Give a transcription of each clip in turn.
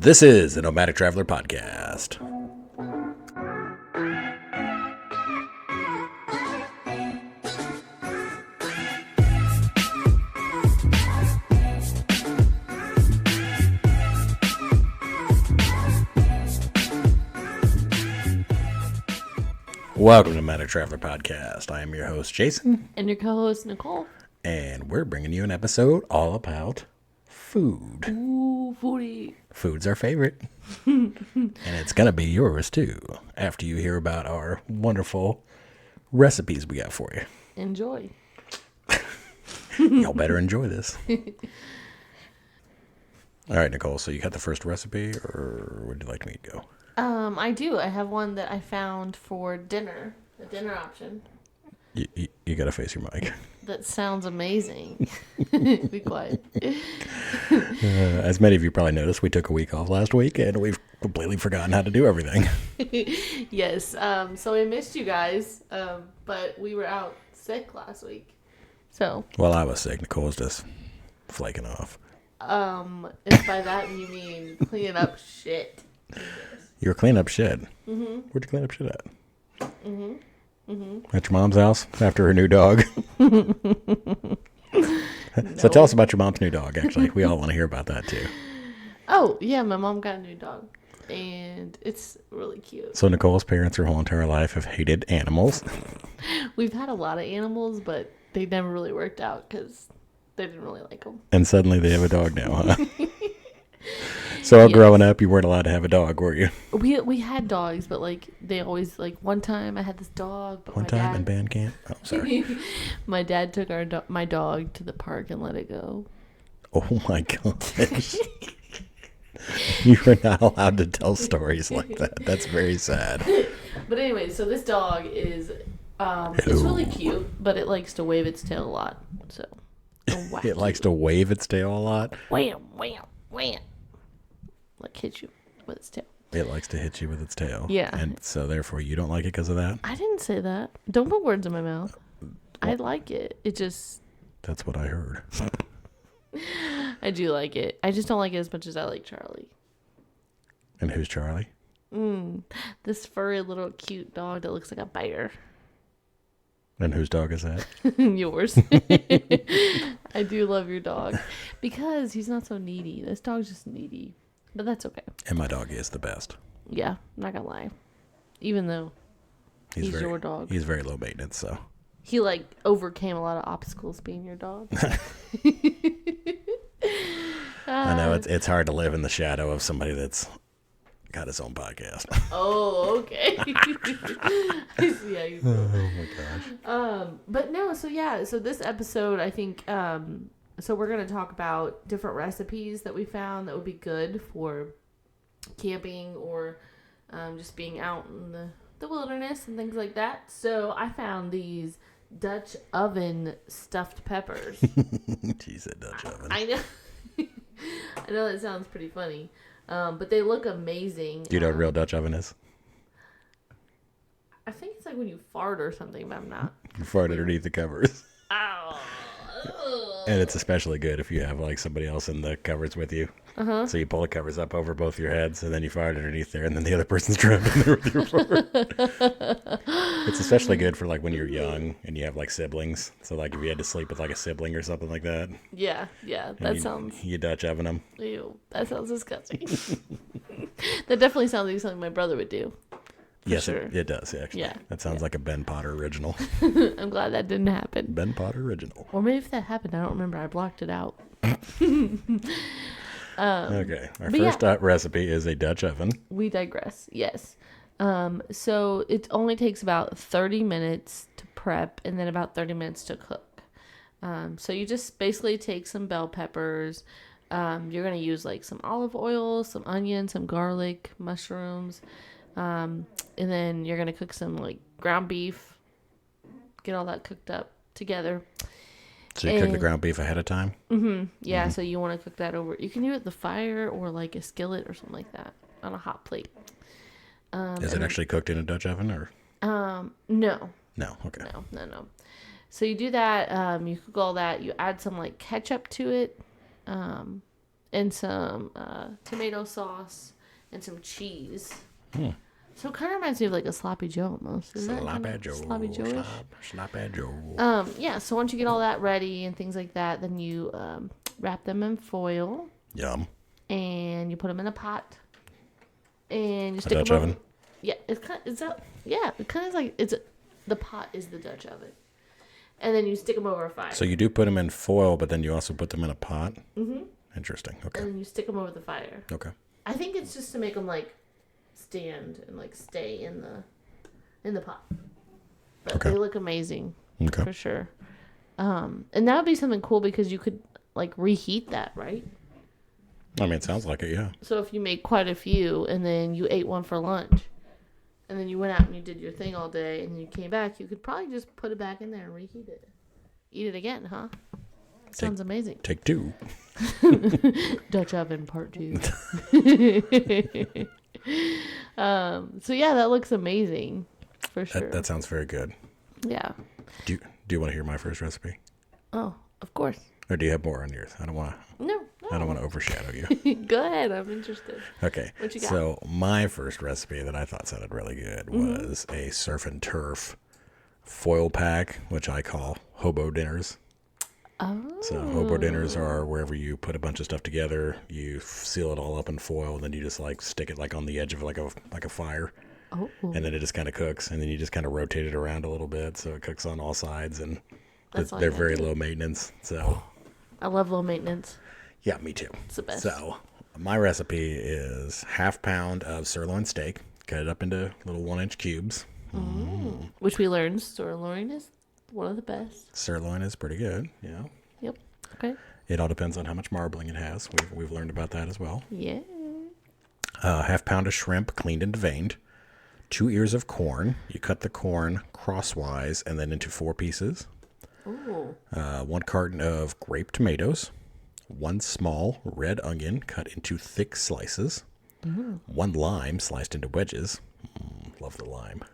This is the Nomadic Traveler Podcast. Welcome to Nomadic Traveler Podcast. I am your host, Jason. And your co-host, Nicole. And we're bringing you an episode all about food. Ooh, foodie. Food's our favorite. And it's going to be yours, too, after you hear about our wonderful recipes we got for you. Enjoy. Y'all better enjoy this. All right, Nicole, so you got the first recipe, or would you like me to go? I do. I have one that I found for dinner, a dinner option. You got to face your mic. That sounds amazing. Be quiet. As many of you probably noticed, we took a week off last week, and we've completely forgotten how to do everything. Yes. So I missed you guys, but we were out sick last week. So. Well, I was sick. Nicole was just flaking off. If by that you mean cleaning up shit. You were cleaning up shit. Mm-hmm. Where'd you clean up shit at? Mm-hmm. Mm-hmm. At your mom's house after her new dog. So tell us about your mom's new dog, actually. We all want to hear about that, too. Oh, yeah, my mom got a new dog, and it's really cute. So Nicole's parents her whole entire life have hated animals. We've had a lot of animals, but they never really worked out because they didn't really like them. And suddenly they have a dog now, huh? So yes. Growing up, you weren't allowed to have a dog, were you? We had dogs, but like they always like one time I had this dog, but one time in band camp. Oh, sorry. My dad took my dog to the park and let it go. Oh my gosh! You are not allowed to tell stories like that. That's very sad. But anyway, so this dog is it's really cute, but it likes to wave its tail a lot. So it likes to wave its tail a lot. Wham, wham, wham. Like hit you with its tail. It likes to hit you with its tail. Yeah. And so therefore you don't like it because of that? I didn't say that. Don't put words in my mouth. I like it. It just... That's what I heard. I do like it. I just don't like it as much as I like Charlie. And who's Charlie? This furry little cute dog that looks like a bear. And whose dog is that? Yours. I do love your dog. Because he's not so needy. This dog's just needy. But that's okay. And my dog is the best. Yeah, I'm not gonna lie. Even though he's your dog. He's very low maintenance, so. He like overcame a lot of obstacles being your dog. I know it's hard to live in the shadow of somebody that's got his own podcast. Oh, okay. I see how you feel. Oh my gosh. But no, so this episode I think so we're going to talk about different recipes that we found that would be good for camping or just being out in the wilderness and things like that. So I found these Dutch oven stuffed peppers. She said Dutch oven. I know. I know that sounds pretty funny. But they look amazing. Do you know what a real Dutch oven is? I think it's like when you fart or something, but I'm not. You fart underneath the covers. Ow. And it's especially good if you have like somebody else in the covers with you. Uh-huh. So you pull the covers up over both your heads and then you fart underneath there and then the other person's trapped in there with your fart. It's especially good for like when you're young and you have like siblings. So like if you had to sleep with like a sibling or something like that. Yeah, that sounds... You Dutch oven them. Ew, that sounds disgusting. That definitely sounds like something my brother would do. Yes, sure. it does, actually. Yeah. That sounds like a Ben Potter original. I'm glad that didn't happen. Ben Potter original. Or maybe if that happened, I don't remember. I blocked it out. Okay. Our first recipe is a Dutch oven. We digress. Yes. So it only takes about 30 minutes to prep and then about 30 minutes to cook. So you just basically take some bell peppers. You're going to use like some olive oil, some onion, some garlic, mushrooms. And then you're going to cook some like ground beef, get all that cooked up together. So you cook the ground beef ahead of time? Mm-hmm. Yeah, mm-hmm. So you want to cook that over. You can do it at the fire or like a skillet or something like that on a hot plate. Is it actually cooked in a Dutch oven or? No. No, okay. No. So you do that, you cook all that, you add some like ketchup to it. and some tomato sauce and some cheese. So it kind of reminds me of like a sloppy Joe almost. Is that Sloppy kinda Joe. sloppy Joe-ish? Sloppy Joe. Yeah. So once you get all that ready and things like that, then you wrap them in foil Yum. and you put them in a pot and you A stick Dutch them over. oven? Yeah, it's kind of, is that, yeah, it kind of like the pot is the Dutch oven, and then you stick them over a fire. So you do put them in foil, but then you also put them in a pot? Mm-hmm. Interesting. Okay. And then you stick them over the fire. Okay. I think it's just to make them like stand and like stay in the pot. But Okay. they look amazing Okay. for sure. And that would be something cool because you could like reheat that, right? I mean, it sounds like it, yeah. So if you made quite a few and then you ate one for lunch and then you went out and you did your thing all day and you came back, you could probably just put it back in there and reheat it. Eat it again, huh? Sounds amazing. Take 2. Dutch oven part 2. So yeah, that looks amazing for sure. That sounds very good. Yeah. Do you want to hear my first recipe? Oh, of course. Or do you have more on yours? I don't want to overshadow you. Go ahead. I'm interested. Okay. What you got? So my first recipe that I thought sounded really good was a surf and turf foil pack, which I call hobo dinners. Oh. So hobo dinners are wherever you put a bunch of stuff together, you seal it all up in foil, and then you just like stick it like on the edge of like a fire. Oh. And then it just kind of cooks, and then you just kind of rotate it around a little bit so it cooks on all sides, and That's all they're you gotta very do. low maintenance. So I love low maintenance. yeah, me too. It's the best. So my recipe is 1/2 pound of sirloin steak, cut it up into little 1-inch cubes. Which we learned sirloin is one of the best. Sirloin is pretty good, yeah. Yep. Okay. It all depends on how much marbling it has. We've learned about that as well. Yeah. 1/2 pound of shrimp, cleaned and veined. 2 ears of corn. You cut the corn crosswise and then into 4 pieces. Ooh. 1 carton of grape tomatoes. 1 small red onion cut into thick slices. 1 lime sliced into wedges. Love the lime.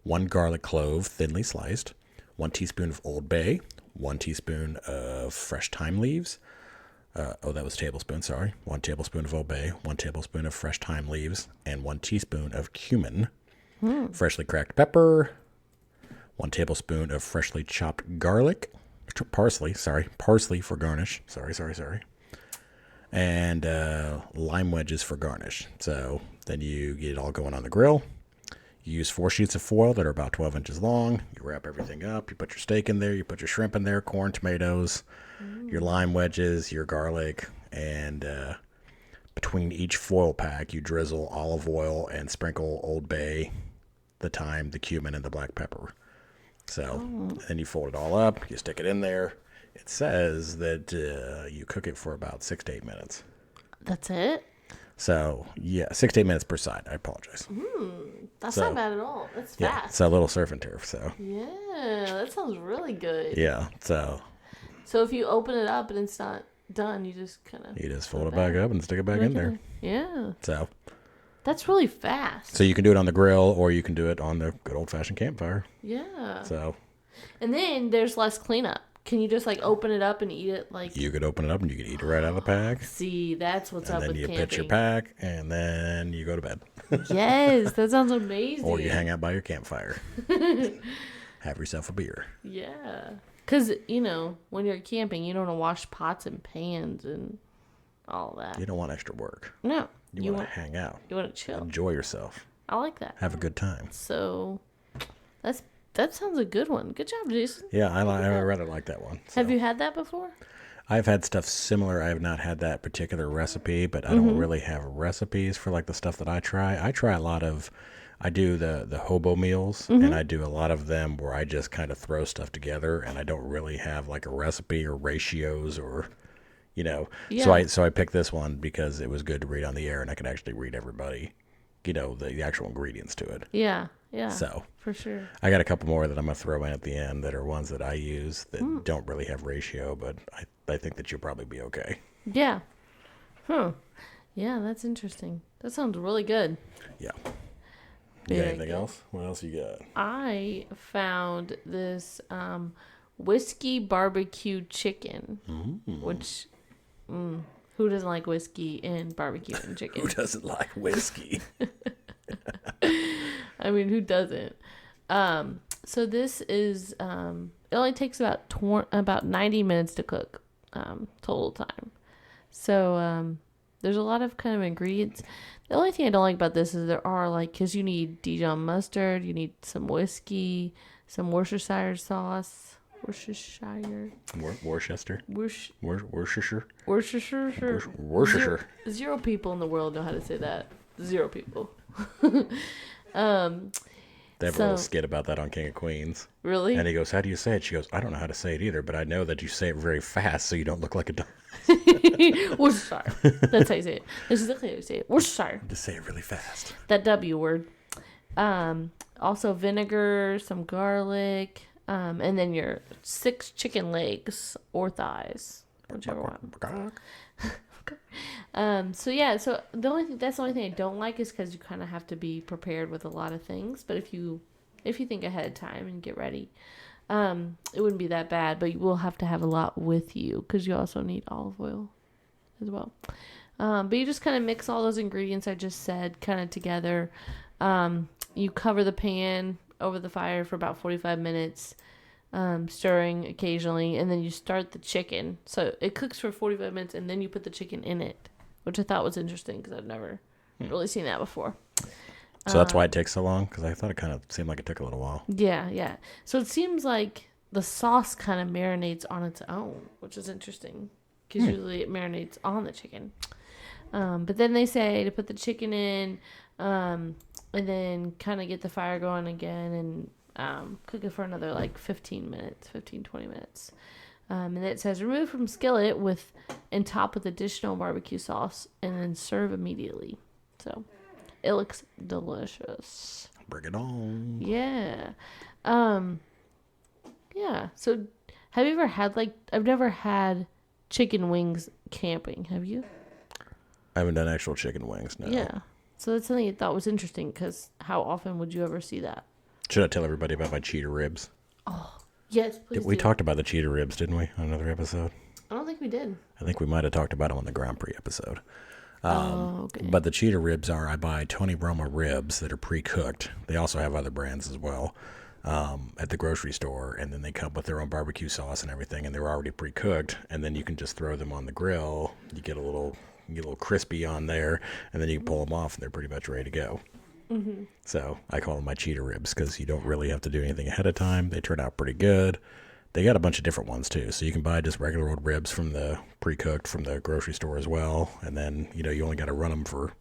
1 garlic clove thinly sliced. 1 teaspoon of Old Bay. 1 teaspoon of fresh thyme leaves. That was tablespoon, sorry. 1 tablespoon of Old Bay, 1 tablespoon of fresh thyme leaves, and 1 teaspoon of cumin. Freshly cracked pepper. 1 tablespoon of freshly chopped garlic. Parsley for garnish. Sorry. And lime wedges for garnish. So then you get it all going on the grill. You use 4 sheets of foil that are about 12 inches long. You wrap everything up. You put your steak in there. You put your shrimp in there, corn, tomatoes, your lime wedges, your garlic, and between each foil pack, you drizzle olive oil and sprinkle Old Bay, the thyme, the cumin, and the black pepper. So then you fold it all up. You stick it in there. It says that you cook it for about 6 to 8 minutes. That's it? So, yeah, 6 to 8 minutes per side. I apologize. That's So- not bad at all. That's Yeah, fast. it's a little surf and turf. So, Yeah, that sounds really good. yeah. So, So if you open it up and it's not done, you just kind of you just fold it back up and stick it back in there. Yeah, So, that's really fast. you can do it on the grill or you can do it on the good old fashioned campfire. Yeah. So, And then there's less cleanup. Can you just like open it up and eat it like? you could open it up and you could eat it right out of the pack. See, that's what's And up then with you camping. pitch your pack and then you go to bed. Yes, that sounds amazing. Or you hang out by your campfire. Have yourself a beer. Yeah, because when you're camping, you don't want to wash pots and pans and all that. You don't want extra work. No, You want to hang out. You want to chill. Enjoy yourself. I like that. Have a good time. So, that sounds a good one. Good job, Jason. Yeah, I rather like that one. So. Have you had that before? I've had stuff similar. I have not had that particular recipe, but I don't really have recipes for like the stuff that I try. I try a lot of, I do the hobo meals, and I do a lot of them where I just kind of throw stuff together, and I don't really have like a recipe or ratios or, Yeah. So I picked this one because it was good to read on the air, and I could actually read everybody, the actual ingredients to it. Yeah. So For sure. I got a couple more that I'm gonna throw in at the end that are ones that I use that don't really have ratio, but I think that you'll probably be okay. Yeah. Huh. Yeah, that's interesting. That sounds really good. Yeah. You got Very anything good. else? What else you got? I found this whiskey barbecue chicken, which Who doesn't like whiskey and barbecue and chicken? Who doesn't like whiskey? I mean, who doesn't? So this is it only takes about 90 minutes to cook total time. So there's a lot of kind of ingredients. The only thing I don't like about this is there are like, because you need Dijon mustard, you need some whiskey, some Worcestershire sauce. Worcestershire. Worcester. Worcestershire. Worcestershire. Zero people in the world know how to say that. Zero people. They have a little skit about that on King of Queens. Really? And he goes, how do you say it? She goes, I don't know how to say it either, but I know that you say it very fast so you don't look like a dog. Worcestershire. That's how you say it. That's exactly how you say it. Worcestershire. Just say it really fast. That W word. Also vinegar, some garlic, and then your 6 chicken legs or thighs, whichever one. So that's the only thing I don't like is because you kind of have to be prepared with a lot of things. But if you think ahead of time and get ready, it wouldn't be that bad. But you will have to have a lot with you because you also need olive oil as well. But you just kind of mix all those ingredients I just said kind of together. You cover the pan over the fire for about 45 minutes. Stirring occasionally, and then you start the chicken. So it cooks for 45 minutes, and then you put the chicken in it, which I thought was interesting because I've never really seen that before. So that's why it takes so long? Because I thought it kind of seemed like it took a little while. Yeah. So it seems like the sauce kind of marinates on its own, which is interesting because usually it marinates on the chicken. But then they say to put the chicken in, and then kind of get the fire going again, and cook it for another like 20 minutes. And then it says remove from skillet and top with additional barbecue sauce and then serve immediately. So it looks delicious. Bring it on. Yeah. Yeah. So have you ever had I've never had chicken wings camping. Have you? I haven't done actual chicken wings, no. Yeah. So that's something I thought was interesting because how often would you ever see that? Should I tell everybody about my cheetah ribs? Oh, yes, please. We talked about the cheetah ribs, didn't we, on another episode? I don't think we did. I think we might have talked about them on the Grand Prix episode. Okay. But the cheetah ribs I buy Tony Roma ribs that are pre-cooked. They also have other brands as well at the grocery store, and then they come with their own barbecue sauce and everything, and they're already pre-cooked, and then you can just throw them on the grill. You get a little crispy on there, and then you can pull them off, and they're pretty much ready to go. Mm-hmm. So I call them my cheetah ribs because you don't really have to do anything ahead of time. They turn out pretty good. They got a bunch of different ones too. So you can buy just regular old ribs from the pre-cooked from the grocery store as well. And then, you only got to run them for,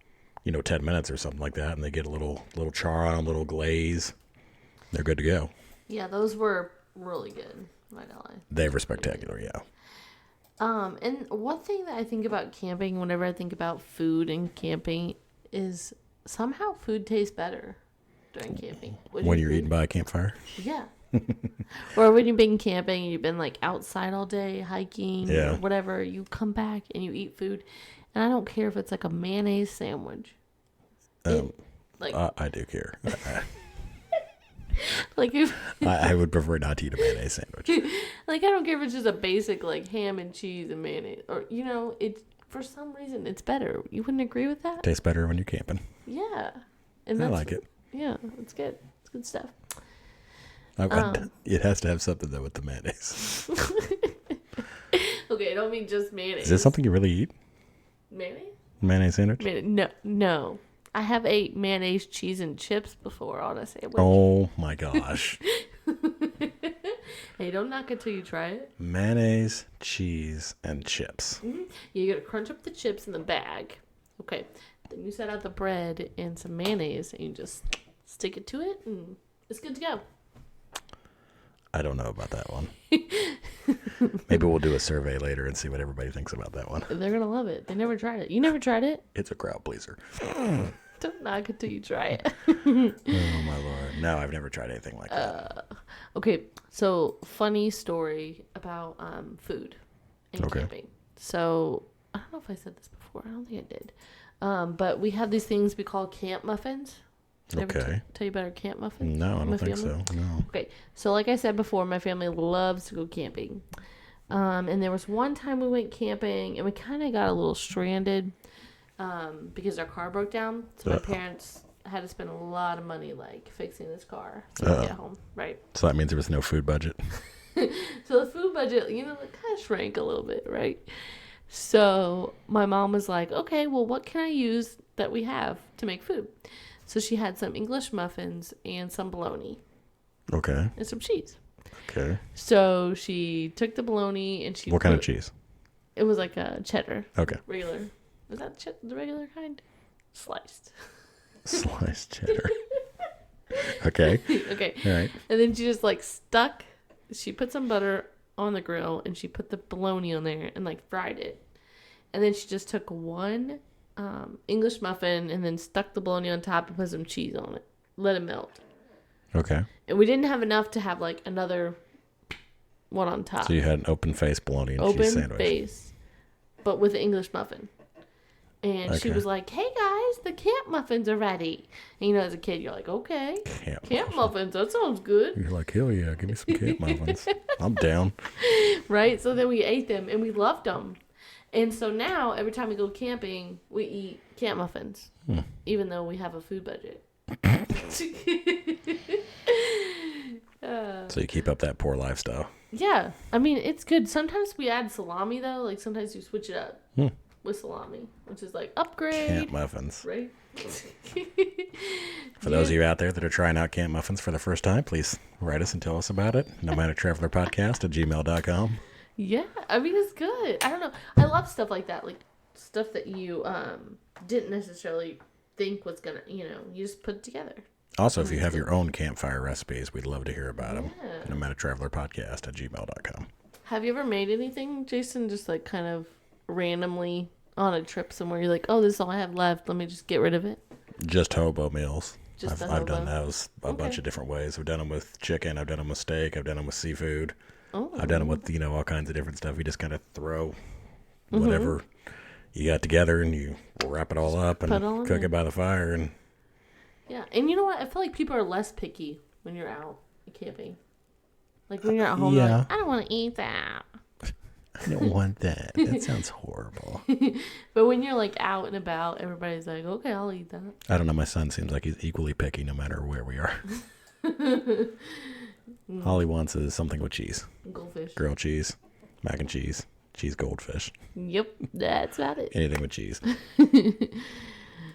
10 minutes or something like that. And they get a little char on them, little glaze. They're good to go. Yeah, those were really good. I don't lie. They were spectacular, yeah. And one thing that I think about camping, whenever I think about food and camping, is somehow food tastes better during camping. When you're eating by a campfire? Yeah. Or when you've been camping and you've been outside all day hiking or whatever, you come back and you eat food. And I don't care if it's a mayonnaise sandwich. I do care. I would prefer not to eat a mayonnaise sandwich. I don't care if it's just a basic ham and cheese and mayonnaise, or it's for some reason it's better. You wouldn't agree with that? Tastes better when you're camping. Yeah, and I like it. Yeah, it's good. It's good stuff. It has to have something though with the mayonnaise. Okay, I don't mean just mayonnaise. Is this something you really eat? Mayonnaise? Mayonnaise sandwich? No. I have ate mayonnaise, cheese, and chips before on a sandwich. Oh my gosh. Hey, don't knock it till you try it. Mayonnaise, cheese, and chips. Mm-hmm. You gotta crunch up the chips in the bag. Okay. Then you set out the bread and some mayonnaise, and you just stick it to it, and it's good to go. I don't know about that one. Maybe we'll do a survey later and see what everybody thinks about that one. They're gonna love it. They never tried it. You never tried it? It's a crowd pleaser. Don't knock it till you try it. Oh my Lord. No, I've never tried anything like that. Okay, so funny story about food and camping. So I don't know if I said this before. I don't think I did. But we have these things we call camp muffins. Did I ever tell you about our camp muffins? No, I don't think so. No. Okay, so like I said before, my family loves to go camping. And there was one time we went camping and we kind of got a little stranded because our car broke down. So my parents had to spend a lot of money like fixing this car to get home. Right. So that means there was no food budget. So the food budget, it kind of shrank a little bit, right? So my mom was like, okay, well, what can I use that we have to make food? So she had some English muffins and some bologna. Okay. And some cheese. Okay. So she took the bologna and she What kind of cheese? It was like a cheddar. Okay. Regular. Was that the regular kind? Sliced. Sliced cheddar. Okay. Okay. All right. And then she just she put some butter on the grill and she put the bologna on there and like fried it. And then she just took one English muffin and then stuck the bologna on top and put some cheese on it. Let it melt. Okay. And we didn't have enough to have like another one on top. So you had an open face bologna and cheese sandwich. Open face, but with the English muffin. And she was like, hey guys, the camp muffins are ready. And as a kid, you're like, okay. Camp muffins, that sounds good. You're like, hell yeah, give me some camp muffins. I'm down. Right? So then we ate them and we loved them. And so now, every time we go camping, we eat camp muffins. Even though we have a food budget. So you keep up that poor lifestyle. Yeah. I mean, it's good. Sometimes we add salami, though. Like, sometimes you switch it up with salami, which is like upgrade. Camp muffins. Right? For those of you out there that are trying out camp muffins for the first time, please write us and tell us about it. nomadictravelerpodcast@gmail.com. Yeah. I mean, it's good. I don't know. I love stuff like that. Like, stuff that you didn't necessarily think was going to, you just put it together. Also, if you have your own campfire recipes, we'd love to hear about them. nomadictravelerpodcast@gmail.com. Have you ever made anything, Jason, just like kind of randomly on a trip somewhere? You're like, oh, this is all I have left. Let me just get rid of it. Just hobo meals. I've done hobo? those a bunch of different ways. I've done them with chicken. I've done them with steak. I've done them with seafood. Oh. I've done them with, all kinds of different stuff. You just kind of throw whatever you got together and you wrap it all up and cook it by the fire. And yeah. And you know what? I feel like people are less picky when you're out camping. Like when you're at home, you're like, I don't want to eat that. I don't want that. That sounds horrible. But when you're like out and about, everybody's like, okay, I'll eat that. I don't know. My son seems like he's equally picky no matter where we are. All he wants is something with cheese. Goldfish. Grilled cheese, mac and cheese, cheese goldfish. Yep, that's about it. Anything with cheese.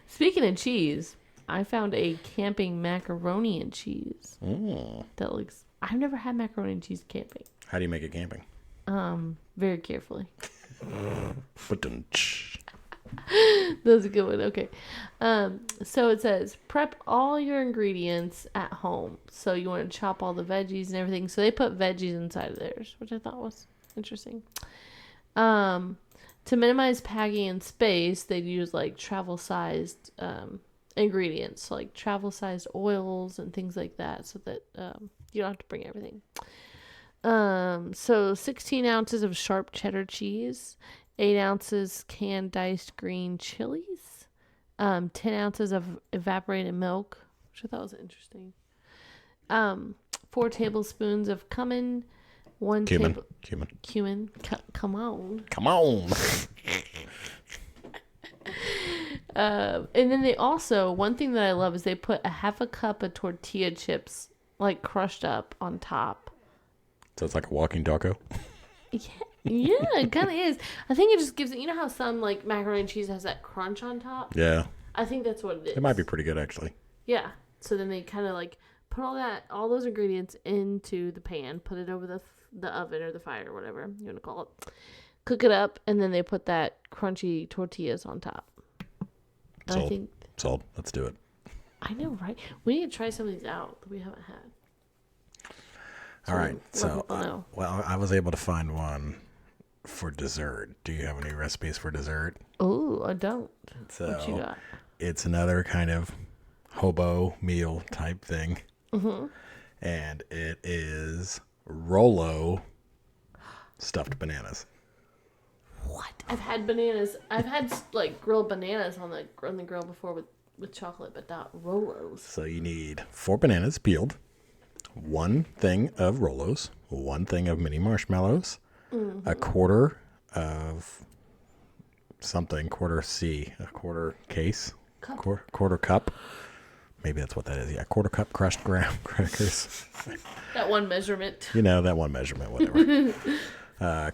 Speaking of cheese, I found a camping macaroni and cheese. That looks... I've never had macaroni and cheese camping. How do you make it camping? Very carefully. That was a good one. Okay. So it says, prep all your ingredients at home. So you want to chop all the veggies and everything. So they put veggies inside of theirs, which I thought was interesting. To minimize packing and space, they'd use like travel-sized ingredients, so like travel-sized oils and things like that, so that you don't have to bring everything. So 16 ounces of sharp cheddar cheese, 8 ounces canned diced green chilies, 10 ounces of evaporated milk, which I thought was interesting. 4 tablespoons of cumin, cumin. Come on. And then they also, one thing that I love is they put a half a cup of tortilla chips, like crushed up on top. So it's like a walking taco? Yeah, it kind of is. I think it just gives it, how some like macaroni and cheese has that crunch on top? Yeah. I think that's what it is. It might be pretty good, actually. Yeah. So then they kind of like put all those ingredients into the pan, put it over the oven or the fire or whatever you want to call it. Cook it up, and then they put that crunchy tortillas on top. Sold. Let's do it. I know, right? We need to try some of these out that we haven't had. All right. So, I was able to find one for dessert. Do you have any recipes for dessert? Oh, I don't. So, what you got? It's another kind of hobo meal type thing. Mm-hmm. And it is Rolo stuffed bananas. What? I've had bananas. I've had like grilled bananas on the grill before with chocolate, but not Rolos. So you need 4 bananas peeled, 1 thing of Rolos, 1 thing of mini marshmallows, a quarter of something, quarter C, a quarter case, quarter cup. Maybe that's what that is. Yeah, quarter cup crushed graham crackers. That one measurement. You know, that one measurement, whatever.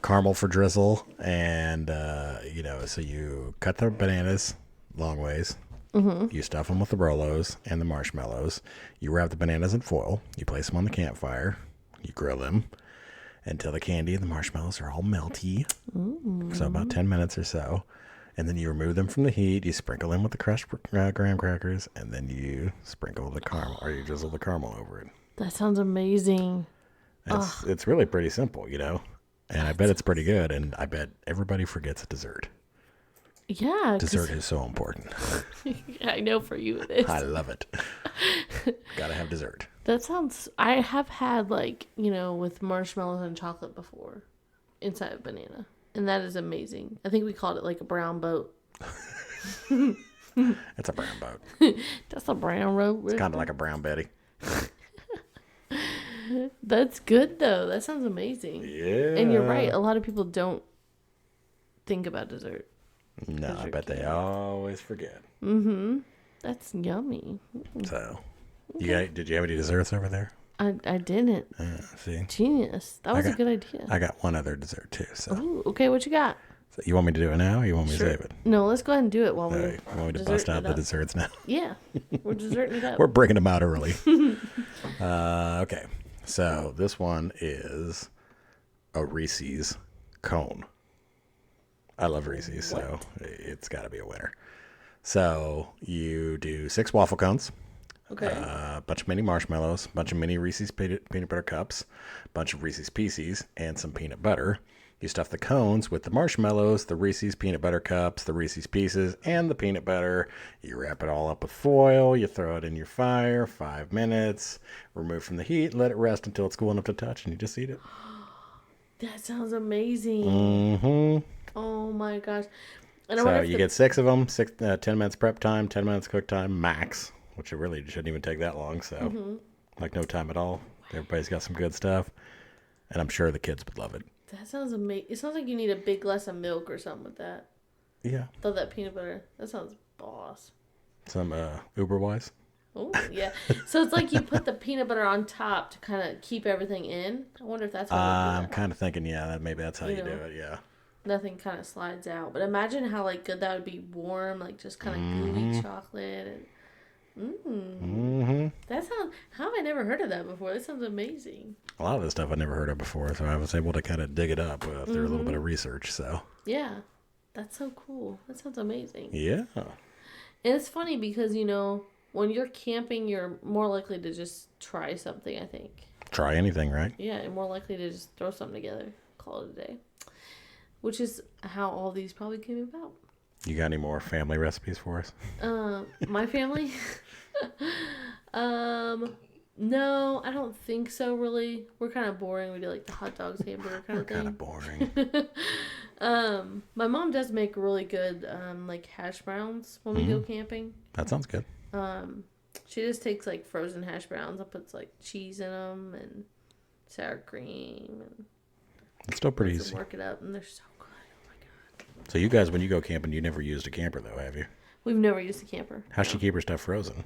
Caramel for drizzle. And, so you cut the bananas long ways. Mm-hmm. You stuff them with the Rolos and the marshmallows. You wrap the bananas in foil. You place them on the campfire. You grill them until the candy and the marshmallows are all melty. Mm. So about 10 minutes or so. And then you remove them from the heat. You sprinkle them with the crushed graham crackers. And then you sprinkle the caramel, or you drizzle the caramel over it. That sounds amazing. It's really pretty simple, And I bet it's pretty good. And I bet everybody forgets dessert. Yeah. Dessert is so important. I know for you it is. I love it. Gotta have dessert. That sounds... I have had, with marshmallows and chocolate before inside a banana. And that is amazing. I think we called it a brown boat. It's a brown boat. That's a brown boat. It's kind of like a brown Betty. That's good, though. That sounds amazing. Yeah. And you're right. A lot of people don't think about dessert. No, I bet they always forget. Mm-hmm. That's yummy. So, did you have any desserts over there? I didn't. See? Genius. That was a good idea. I got one other dessert, too. So. Ooh, okay, what you got? So you want me to do it now, or you want me to save it? No, let's go ahead and do it while you want me to bust out the desserts now? Yeah, we're desserting it up. We're bringing them out early. Okay, so this one is a Reese's cone. I love Reese's, so it's got to be a winner. So you do 6 waffle cones. Okay. A bunch of mini marshmallows, a bunch of mini Reese's peanut butter cups, a bunch of Reese's Pieces, and some peanut butter. You stuff the cones with the marshmallows, the Reese's peanut butter cups, the Reese's Pieces, and the peanut butter. You wrap it all up with foil. You throw it in your fire, 5 minutes. Remove from the heat, let it rest until it's cool enough to touch, and you just eat it. That sounds amazing. Mm-hmm. Oh, my gosh. And so you get 6 of them, 10 minutes prep time, 10 minutes cook time, max. Which it really shouldn't even take that long, so no time at all. Everybody's got some good stuff, and I'm sure the kids would love it. That sounds amazing. It sounds like you need a big glass of milk or something with that. Yeah. Throw that peanut butter. That sounds boss. Some Uber wise. Oh yeah. So it's like you put the peanut butter on top to kind of keep everything in. I wonder if that's how I'm kind of thinking, maybe that's how you do it. Yeah. Nothing kind of slides out, but imagine how good that would be warm, just kind of gooey chocolate and. That sounds. How have I never heard of that before? That sounds amazing. A lot of this stuff I never heard of before, so I was able to kind of dig it up through a little bit of research. So yeah, that's so cool. That sounds amazing. Yeah, and it's funny because when you're camping, you're more likely to just try something. I think try anything, right? Yeah, and more likely to just throw something together, call it a day, which is how all these probably came about. You got any more family recipes for us? My family? No, I don't think so, really. We're kind of boring. We do the hot dogs, hamburger kind of thing. Kind of boring. My mom does make really good, hash browns when we go camping. That sounds good. She just takes, frozen hash browns and puts, cheese in them and sour cream. And it's still pretty easy. Work it up, and they're so good. So you guys, when you go camping, you never used a camper, though, have you? We've never used a camper. How's she keep her stuff frozen?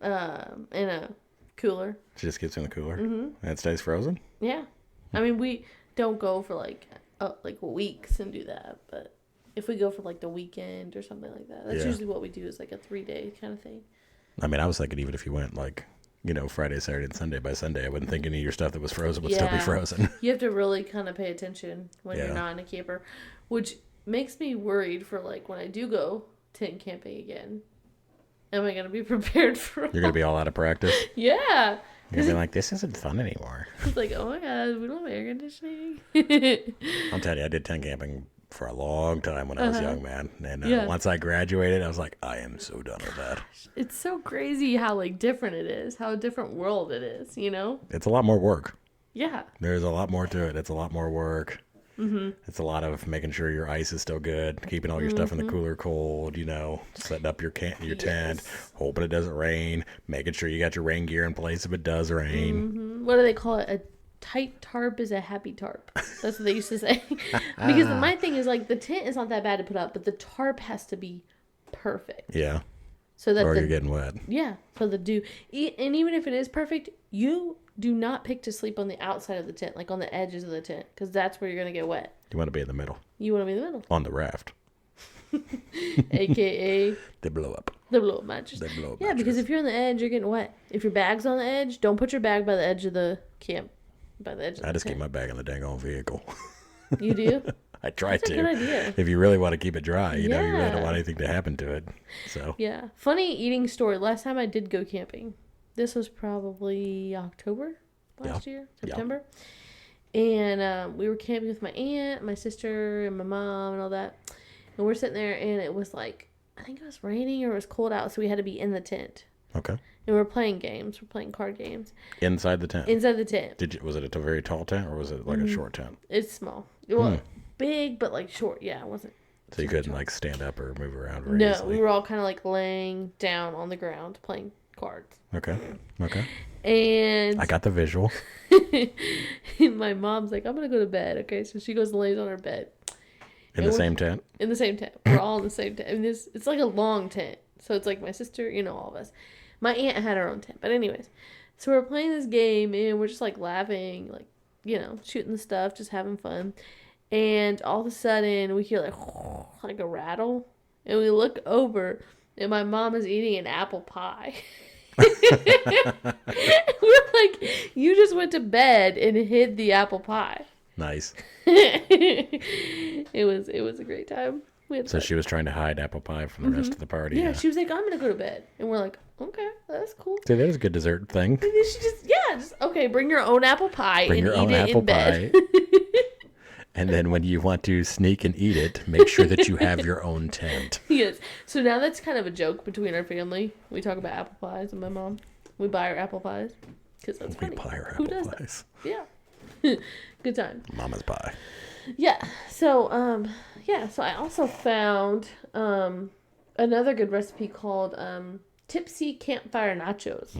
In a cooler. She just gets in the cooler? Mm-hmm. And it stays frozen? Yeah. I mean, we don't go for, weeks and do that. But if we go for, the weekend or something like that, that's usually what we do is, a 3-day kind of thing. I mean, I was thinking even if you went, Friday, Saturday, and Sunday by Sunday, I wouldn't think any of your stuff that was frozen would still be frozen. You have to really kind of pay attention when you're not in a camper, which makes me worried for when I do go tent camping again. Am I gonna be prepared for? You're gonna be all out of practice. Yeah. You're gonna be like, this isn't fun anymore. It's oh my god, we don't have air conditioning. I'll tell you, I did tent camping for a long time when I was young, man. And once I graduated, I was like, I am so done with that. It's so crazy how different it is, how a different world it is. It's a lot more work. Yeah. There's a lot more to it. It's a lot more work. Mm-hmm. It's a lot of making sure your ice is still good, keeping all your stuff in the cooler cold, setting up your tent, hoping it doesn't rain, making sure you got your rain gear in place if it does rain. Mm-hmm. What do they call it? tight tarp is a happy tarp. That's what they used to say. Because my thing is like the tent is not that bad to put up, but the tarp has to be perfect. Yeah. So that Or you're getting wet. Yeah. So and even if it is perfect, you do not pick to sleep on the outside of the tent, like on the edges of the tent, because that's where you're going to get wet. You want to be in the middle. You want to be in the middle. On the raft. AKA They blow up. the blow up mattress. They blow up Yeah, because if you're on the edge, you're getting wet. If your bag's on the edge, don't put your bag by the edge of the camp. By the edge of I the just tent. keep my bag in the dang old vehicle. You do? I try That's to. a good idea. If you really want to keep it dry, you know, you really Yeah. don't want anything to happen to it. So Yeah. Funny eating story. Last time I did go camping, this was probably October last year, September. And we were camping with my aunt, my sister, and my mom, and all that. And we're sitting there, and it was like, I think it was raining or it was cold out, so we had to be in the tent. okay. And we're playing games. We're playing card games. Inside the tent. Inside the tent. Was it a very tall tent or was it like a short tent? It's small. Well, big, but like short. Yeah, it wasn't. So you couldn't like stand up or move around very No, easily. we were all kind of like laying down on the ground playing cards. Okay. Okay. And I got the visual. and my mom's like, I'm going to go to bed. Okay. So she goes and lays on her bed. In the same tent? In the same tent. We're all in the same tent. I mean, it's like a long tent. So it's like my sister, all of us. My aunt had her own tent. But anyways, so we're playing this game and we're just like laughing, like, shooting the stuff, just having fun. And all of a sudden we hear like a rattle. And we look over and my mom is eating an apple pie. We're like, you just went to bed and hid the apple pie. Nice. It was a great time. So she was trying to hide apple pie from the rest of the party. Yeah, she was like, I'm gonna go to bed, and we're like, okay, that's cool. See, that was a good dessert thing. And then she just okay, bring your own apple pie Bring and your eat own it apple in bed. pie. And then when you want to sneak and eat it, make sure that you have your own tent. Yes. So now that's kind of a joke between our family. We talk about apple pies and my mom. We buy her apple pies because that's funny. We buy her Who apple does pies. that? Yeah. Good time. Mama's pie. Yeah. So so I also found another good recipe called tipsy campfire nachos.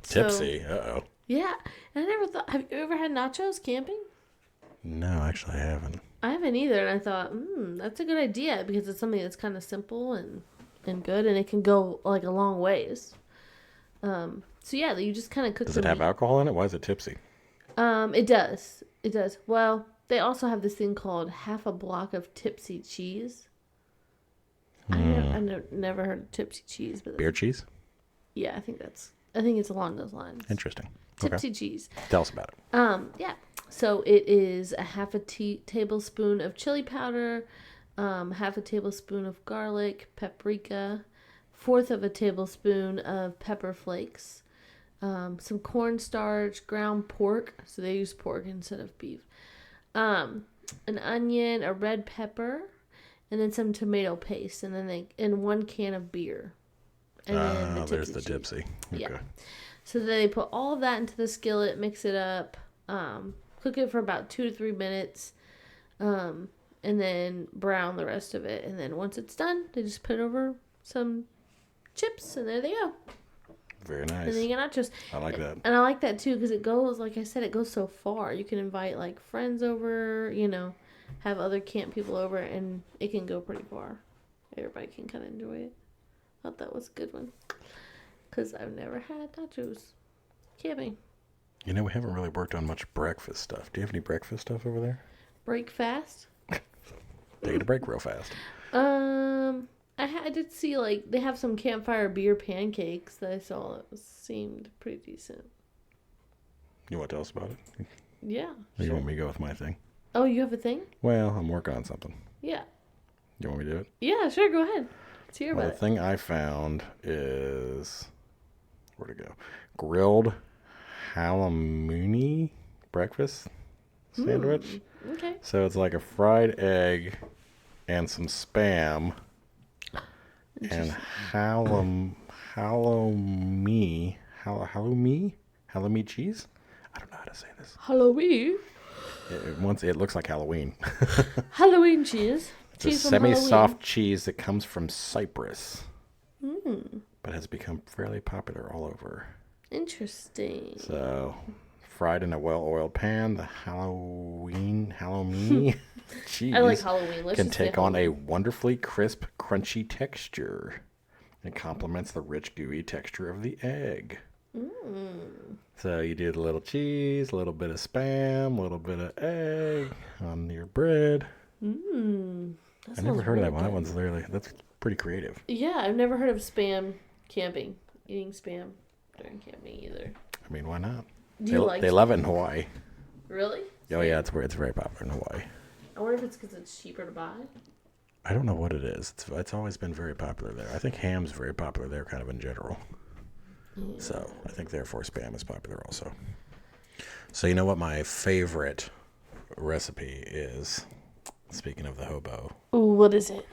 Tipsy. Uh-oh. Yeah. And I never thought, have you ever had nachos camping? No, actually I haven't. I haven't either, and I thought, that's a good idea because it's something that's kind of simple and good, and it can go like a long ways. So yeah, you just kind of cook. Does it have alcohol in it? Why is it tipsy? It does. It does. Well, they also have this thing called half a block of tipsy cheese. I never heard of tipsy cheese, but Beer cheese? yeah, I think it's along those lines. Interesting. Tipsy cheese. Tell us about it. Yeah. So it is a half a tablespoon of chili powder, half a tablespoon of garlic, paprika, fourth of a tablespoon of pepper flakes, some cornstarch, ground pork. So they use pork instead of beef. An onion, a red pepper, and then some tomato paste, and then and 1 can of beer. And then there's the tipsy. Okay. Yeah. So then they put all of that into the skillet, mix it up, cook it for about 2 to 3 minutes, and then brown the rest of it. And then once it's done, they just put over some chips, and there they go. Very nice. And then you get nachos. I like that. And I like that too because it goes, like I said, it goes so far. You can invite like friends over, have other camp people over, and it can go pretty far. Everybody can kind of enjoy it. Thought that was a good one because I've never had nachos camping. We haven't really worked on much breakfast stuff. Do you have any breakfast stuff over there? Break fast. Take a break real fast. I did see like they have some campfire beer pancakes that I saw that seemed pretty decent. You want to tell us about it? Yeah. Or you want me to go with my thing? Oh, you have a thing? Well, I'm working on something. Yeah. You want me to do it? Yeah, sure. Go ahead. Let's hear Well, about the thing I found is where'd it go? Grilled halloumi breakfast sandwich. Okay. So it's like a fried egg and some spam and halloumi cheese. I don't know how to say this. Halloween. It looks like Halloween. Halloween cheese. It's a semi-soft cheese that comes from Cyprus, but has become fairly popular all over. Interesting. So, fried in a well-oiled pan. The halloumi cheese I like Halloween. Let's can just say take on a Halloween. wonderfully crisp, crunchy texture. It complements the rich, gooey texture of the egg. So you do the little cheese, a little bit of Spam, a little bit of egg on your bread. That I never sounds heard of that really one. That good. one's literally, that's pretty creative. Yeah, I've never heard of Spam camping. Eating Spam during camping either. I mean, why not? Do you like They love it in Hawaii. Really? Oh yeah, it's very popular in Hawaii. I wonder if it's because it's cheaper to buy. I don't know what it is. It's always been very popular there. I think ham's very popular there, kind of in general. So I think therefore Spam is popular also. So you know what my favorite recipe is? Speaking of the hobo, Ooh, what is it?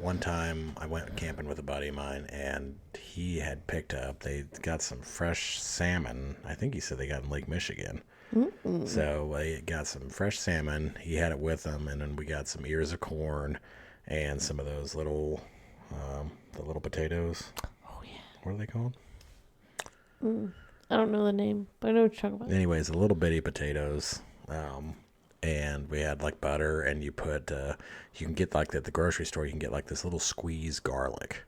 one time I went camping with a buddy of mine, and he had picked up. They got some fresh salmon. I think he said they got in Lake Michigan. So I got some fresh salmon. He had it with him, and then we got some ears of corn and some of those little, the little potatoes. Oh yeah. What are they called? I don't know the name, but I know what you're talking about. Anyways, the little bitty potatoes. And we had like butter, and you put, you can get like at the grocery store, you can get like this little squeezed garlic.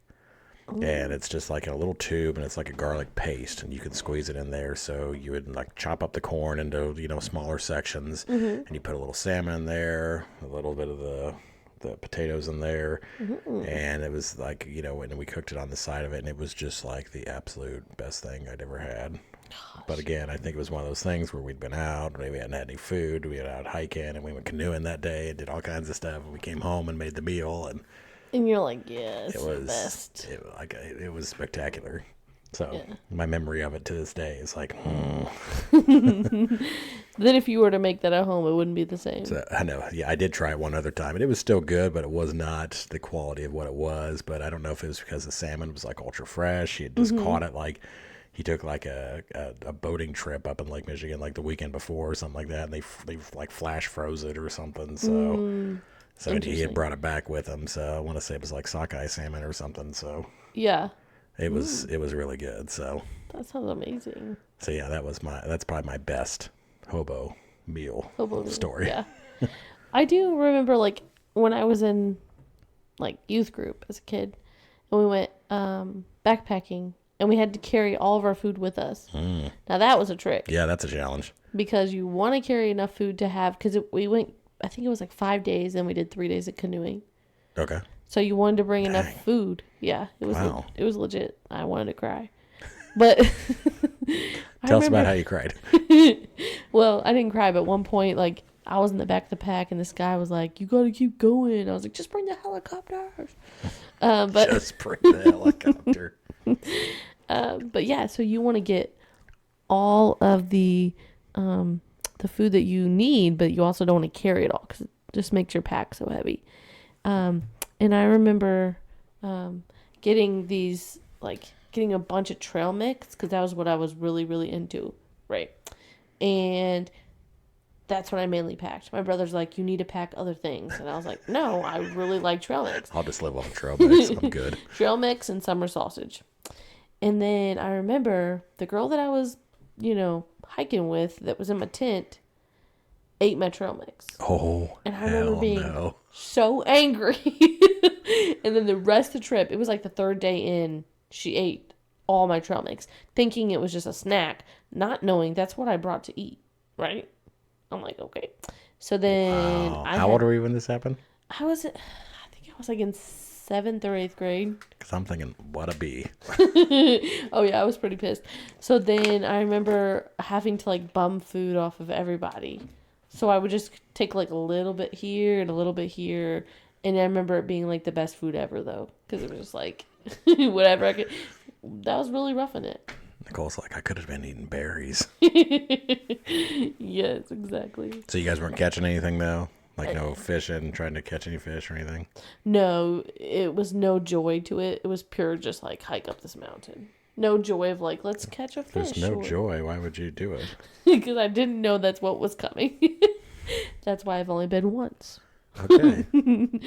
And it's just like in a little tube, and it's like a garlic paste, and you can squeeze it in there. So you would like chop up the corn into, smaller sections, and you put a little salmon in there, a little bit of the potatoes in there, and it was like, and we cooked it on the side of it, and it was just like the absolute best thing I'd ever had. But again, I think it was one of those things where we'd been out, maybe we hadn't had any food, we went out hiking, and we went canoeing that day and did all kinds of stuff, and we came home and made the meal, and And you're like, yeah, it's it the was best. it was spectacular. So my memory of it to this day is like, Then if you were to make that at home, it wouldn't be the same. So, I know. Yeah, I did try it one other time, and it was still good, but it was not the quality of what it was. But I don't know if it was because the salmon was like ultra fresh. He had just caught it like he took like a boating trip up in Lake Michigan like the weekend before or something like that, and they like flash froze it or something. So he had Interesting. brought it back with him. So I want to say it was like sockeye salmon or something. So Yeah, it was really good. So that sounds amazing. yeah, that's probably my best hobo meal Hobo meal, story. Yeah. I do remember like when I was in like youth group as a kid, and we went backpacking, and we had to carry all of our food with us. Now that was a trick Yeah, that's a challenge. because you want to carry enough food to have, because we went, I think it was like 5 days, and we did 3 days of canoeing. Okay. So you wanted to bring enough Dang. food. Yeah, it was Wow. it was legit. I wanted to cry, but Tell us about how you cried. Well, I didn't cry, but at one point, like, I was in the back of the pack, and this guy was like, "You got to keep going." I was like, "Just bring the helicopters." But Just bring the helicopter. but yeah, so you want to get all of the food that you need, but you also don't want to carry it all because it just makes your pack so heavy. And I remember getting getting a bunch of trail mix because that was what I was really, really into, right? And that's what I mainly packed. My brother's like, "You need to pack other things," and I was like, "No, I really like trail mix." I'll just live on the trail mix. I'm good. Trail mix and summer sausage. And then I remember the girl that I was, hiking with that was in my tent ate my trail mix. Oh, And I remember hell being no. so angry. And then the rest of the trip, it was like the third day in, she ate all my trail mix, thinking it was just a snack, not knowing that's what I brought to eat, right? I'm like, okay. So then Wow. How old were you when this happened? I think I was like in 7th or 8th grade. Because I'm thinking, what a bee. Oh yeah, I was pretty pissed. So then I remember having to like bum food off of everybody. So I would just take like a little bit here and a little bit here. And I remember it being like the best food ever though. Because it was just like whatever I could. That was really roughing it. Nicole's like, I could have been eating berries. Yes, exactly. So you guys weren't catching anything though? Like no fishing, trying to catch any fish or anything? No, it was no joy to it. It was pure just like hike up this mountain. No joy of like, let's catch a fish. There's no joy. Why would you do it? Because I didn't know that's what was coming. That's why I've only been once. Okay. Isn't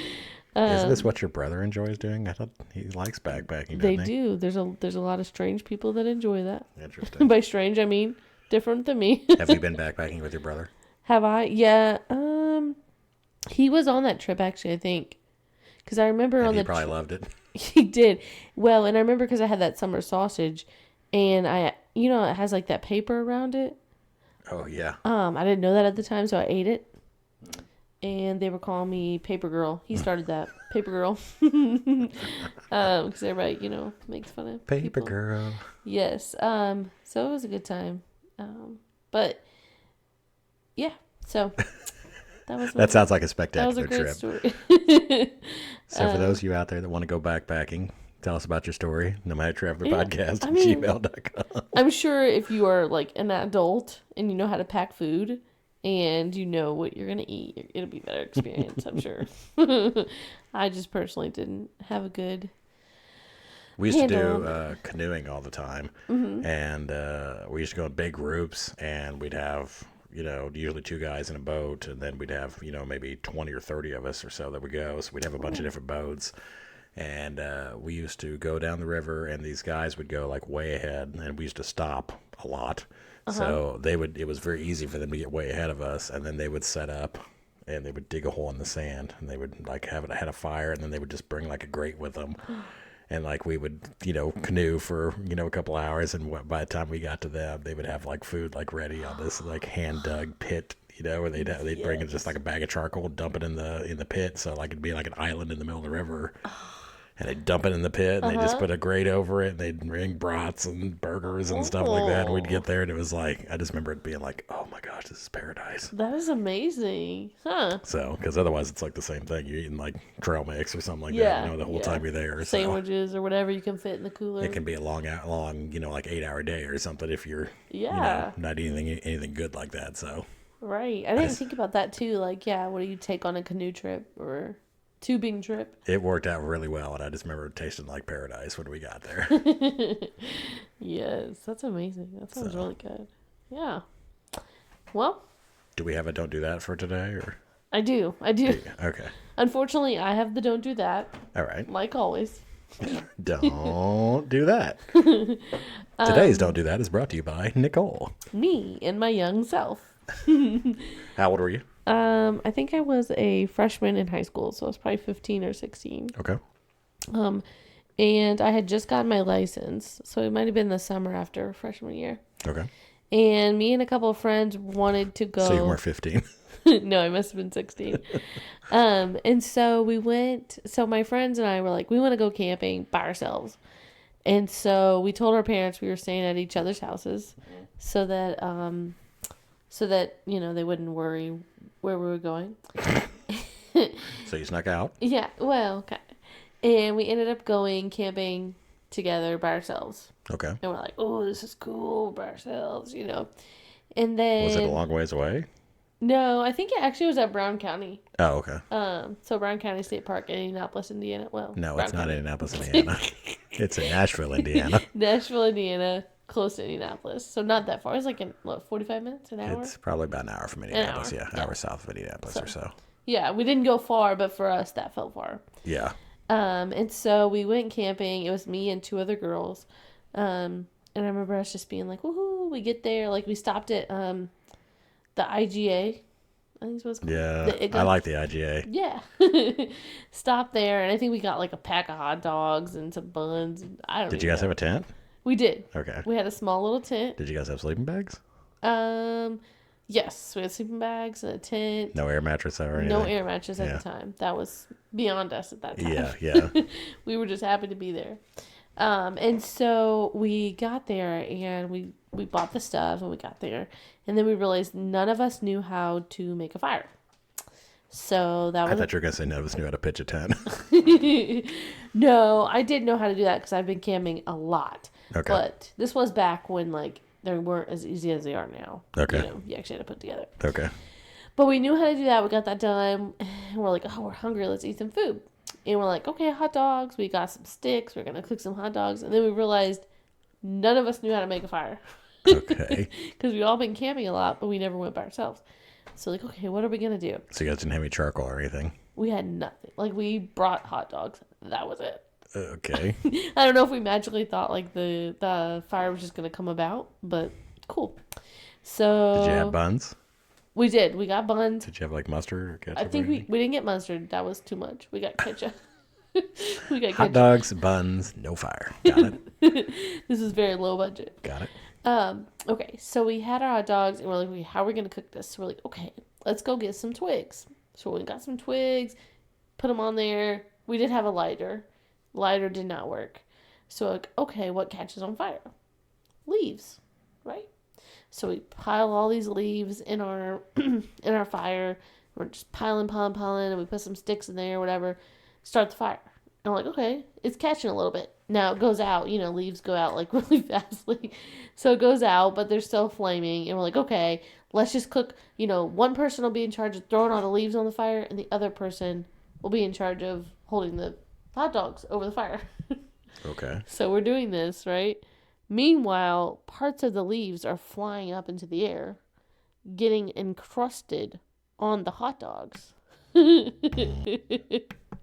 this what your brother enjoys doing? I thought he likes backpacking, They doesn't he? do. There's a lot of strange people that enjoy that. Interesting. By strange, I mean different than me. Have you been backpacking with your brother? Have I? Yeah. He was on that trip actually, I think. Because I remember And on he the probably loved it. He did. Well, and I remember because I had that summer sausage and it has like that paper around it. Oh, yeah. I didn't know that at the time, so I ate it. And they were calling me Paper Girl. He started that. Paper Girl. Because everybody, makes fun of Paper people. girl. Yes. So it was a good time. But yeah, so that was That sounds like a that was spectacular a great trip. story. So for those of you out there that want to go backpacking, tell us about your story. Nomadic Traveler Yeah, Podcast I at mean- gmail.com. I'm sure if you are like an adult and you know how to pack food and you know what you're gonna eat, it'll be a better experience. I'm sure. I just personally didn't have a good. We used to handle do canoeing all the time, Mm-hmm. and we used to go in big groups, and we'd have usually two guys in a boat, and then we'd have maybe 20 or 30 of us or so that would go. So we'd have a bunch of different boats, and we used to go down the river, and these guys would go like way ahead, and we used to stop a lot. So it was very easy for them to get way ahead of us, and then they would set up. And they would dig a hole in the sand, and they would like had a fire, and then they would just bring like a grate with them. And like we would, canoe for, a couple hours. And by the time we got to them, they would have like food like ready on this like hand dug pit, where they'd bring it just like a bag of charcoal, dump it in the pit. So like it'd be like an island in the middle of the river. And they'd dump it in the pit, and they just put a grate over it, and they'd bring brats and burgers and stuff like that. And we'd get there, and it was like, I just remember it being like, oh my gosh, this is paradise. That is amazing, huh? So, because otherwise it's like the same thing. You're eating like trail mix or something like Yeah, that, the whole time you're there. Sandwiches or whatever you can fit in the cooler. So it can be a long, like 8-hour day or something if you're, not eating anything good like that. So, right. I didn't think about that too. Like, what do you take on a canoe trip or tubing trip? it worked out really well, and I just remember it tasting like paradise when we got there. Yes, that's amazing. That sounds really good. Yeah. Well, Do we have a don't do that for today, or? I do. Okay. Unfortunately, I have the don't do that, All right. like always. Don't do that. Today's don't do that is brought to you by Nicole. Me and my young self. How old were you? I think I was a freshman in high school, so I was probably 15 or 16. Okay. And I had just gotten my license, so it might have been the summer after freshman year. Okay. And me and a couple of friends wanted to go. So you weren't 15. No, I must have been 16. And so we went. So my friends and I were like, we want to go camping by ourselves. And so we told our parents we were staying at each other's houses, so that they wouldn't worry where we were going. So you snuck out. Yeah, well, okay. And we ended up going camping together by ourselves. Okay. And we're like, oh, this is cool by ourselves, And then... Was it a long ways away? No, I think it actually was at Brown County. Oh, okay. So Brown County State Park in Indianapolis, Indiana. Well, No, Brown it's not County. Indianapolis, Indiana. It's in Nashville, Indiana. Nashville, Indiana, close to Indianapolis. So not that far. It's like 45 minutes, an hour? It's probably about an hour from Indianapolis. hour, Yeah, hour south of Indianapolis or so. Yeah, we didn't go far, but for us, that felt far. Yeah. And so we went camping. It was me and two other girls. And I remember us just being like, woohoo, we get there. Like, we stopped at the IGA. I think it's what it's called. Yeah. I like the IGA. Yeah. Stopped there, and I think we got like a pack of hot dogs and some buns. I don't Did you guys have a tent? We did. Okay. We had a small little tent. Did you guys have sleeping bags? Yes, we had sleeping bags and a tent. No air mattress or anything? No air mattress at the time. That was beyond us at that time. Yeah. We were just happy to be there. And so we got there, and we bought the stuff, and we got there, and then we realized none of us knew how to make a fire. So that was... I thought you were going to say none of us knew how to pitch a tent. No, I did know how to do that because I've been camping a lot. Okay. But this was back when, like, they weren't as easy as they are now. Okay. You actually had to put together. Okay. But we knew how to do that. We got that done. And we're like, oh, we're hungry. Let's eat some food. And we're like, okay, hot dogs. We got some sticks. We're going to cook some hot dogs. And then we realized none of us knew how to make a fire. Okay. Because we all been camping a lot, but we never went by ourselves. So, like, okay, what are we going to do? So you guys didn't have any charcoal or anything? We had nothing. Like, we brought hot dogs. That was it. Okay. I don't know if we magically thought, like, the fire was just going to come about, but cool. So Did you have buns? we did. We got buns. Did you have like mustard or ketchup? I think or we anything? didn't get mustard. That was too much. We got ketchup. We got Hot ketchup. dogs, buns, no fire. Got it. This is very low budget. Got it. Okay, so we had our hot dogs and we're like, okay, how are we gonna cook this? So we're like, okay, let's go get some twigs. So we got some twigs, put them on there. We did have a lighter. Lighter did not work. So like, okay, what catches on fire? Leaves, right? So we pile all these leaves in our in our fire. We're just piling, and we put some sticks in there, whatever. Start the fire. And I'm like, okay, it's catching a little bit. Now it goes out, leaves go out like really fastly. So it goes out, but they're still flaming. And we're like, okay, let's just cook. One person will be in charge of throwing all the leaves on the fire, and the other person will be in charge of holding the hot dogs over the fire. Okay. So we're doing this, right? Meanwhile, parts of the leaves are flying up into the air, getting encrusted on the hot dogs.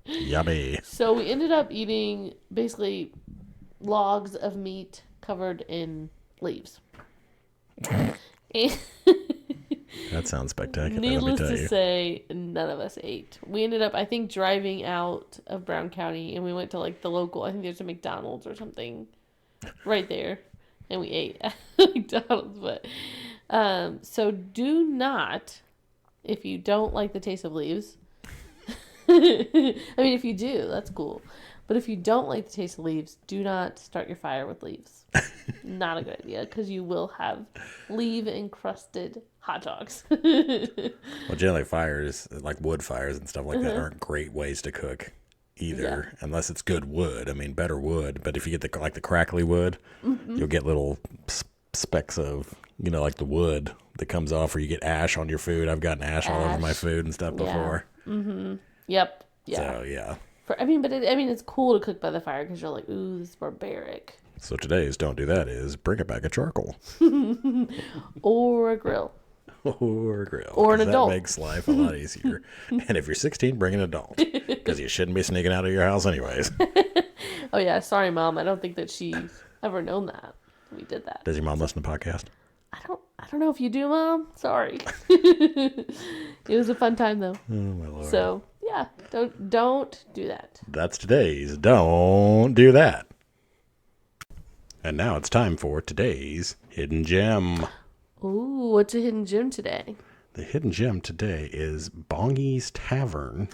Yummy. So we ended up eating basically logs of meat covered in leaves. And That sounds spectacular. Let me needless tell to you. say, none of us ate. We ended up, I think, driving out of Brown County, and we went to like the local, I think there's a McDonald's or something right there, and we ate at McDonald's. But so do not, if you don't like the taste of leaves, I mean, if you do, that's cool. But if you don't like the taste of leaves, do not start your fire with leaves. Not a good idea, because you will have leaf encrusted hot dogs. Well, generally fires, like wood fires and stuff like that, aren't great ways to cook either, unless it's good wood. I mean, better wood. But if you get the crackly wood, you'll get little specks of, like the wood that comes off, or you get ash on your food. I've gotten ash all over my food and stuff before. Yep. Yeah. So, yeah. It's cool to cook by the fire because you're like, ooh, this is barbaric. So today's don't do that is bring it back a charcoal. Or a grill. Or a grill. Or an adult. That makes life a lot easier. And if you're 16, bring an adult. Because you shouldn't be sneaking out of your house anyways. Oh, yeah. Sorry, Mom. I don't think that she's ever known that. We did that. Does your mom listen to podcasts? I don't know if you do, Mom. Sorry. It was a fun time, though. Oh, my Lord. So, yeah. Don't do that. That's today's Don't Do That. And now it's time for today's Hidden Gem. Ooh, what's a hidden gem today? The hidden gem today is Bongy's Tavern,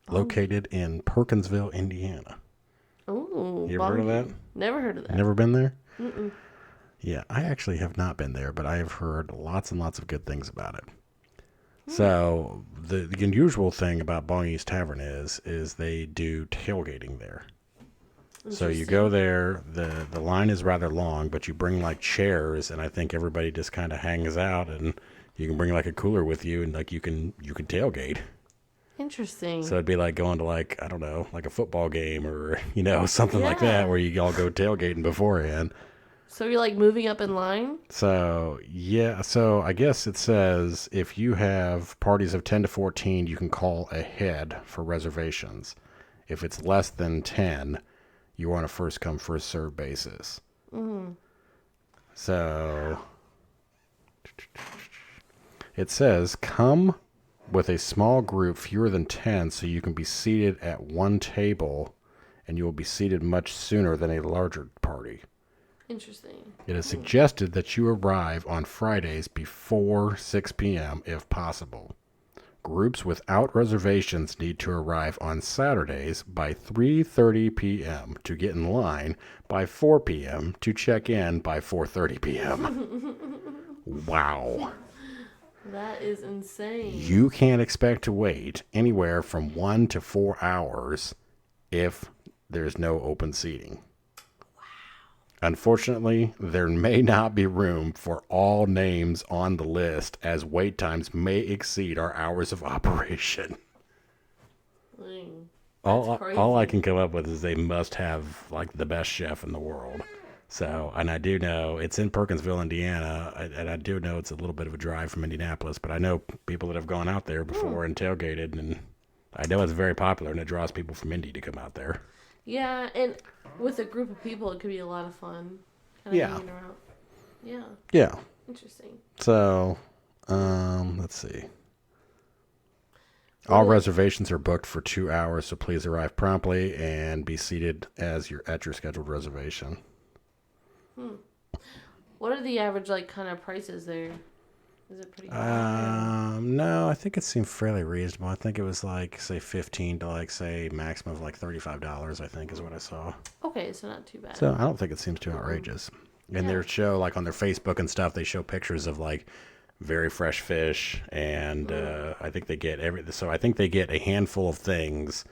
located in Perkinsville, Indiana. Ooh, You ever heard of that? Never heard of that. Never been there? Mm-mm. Yeah, I actually have not been there, but I have heard lots and lots of good things about it. So the unusual thing about Bongy's Tavern is they do tailgating there. So you go there, the line is rather long, but you bring like chairs, and I think everybody just kind of hangs out, and you can bring like a cooler with you, and like you can tailgate. Interesting. So it'd be like going to like, I don't know, like a football game or, something like that, where you all go tailgating beforehand. So you're like moving up in line? So, yeah. So I guess it says if you have parties of 10 to 14, you can call ahead for reservations. If it's less than 10, you're on a first come, first serve basis. So it says come with a small group, fewer than 10, so you can be seated at one table, and you will be seated much sooner than a larger party. Interesting. It is suggested that you arrive on Fridays before 6 p.m. if possible. Groups without reservations need to arrive on Saturdays by 3:30 p.m. to get in line by 4 p.m. to check in by 4:30 p.m. Wow. That is insane. You can't expect to wait anywhere from 1 to 4 hours if there's no open seating. Unfortunately, there may not be room for all names on the list, as wait times may exceed our hours of operation. All I can come up with is they must have like the best chef in the world. So, and I do know it's in Perkinsville, Indiana, and I do know it's a little bit of a drive from Indianapolis, but I know people that have gone out there before and tailgated, and I know it's very popular, and it draws people from Indy to come out there. Yeah, and with a group of people, it could be a lot of fun. Kind of hanging around. Yeah. Yeah. Interesting. So, let's see. All reservations are booked for 2 hours, so please arrive promptly and be seated at your scheduled reservation. What are the average kind of prices there? Is it pretty high? No, I think it seemed fairly reasonable. I think it was say 15 to say maximum of $35, I think is what I saw. Okay, so not too bad. So I don't think it seems too outrageous. And their show, on their Facebook and stuff, they show pictures of very fresh fish, and I think they get So I think they get a handful of things,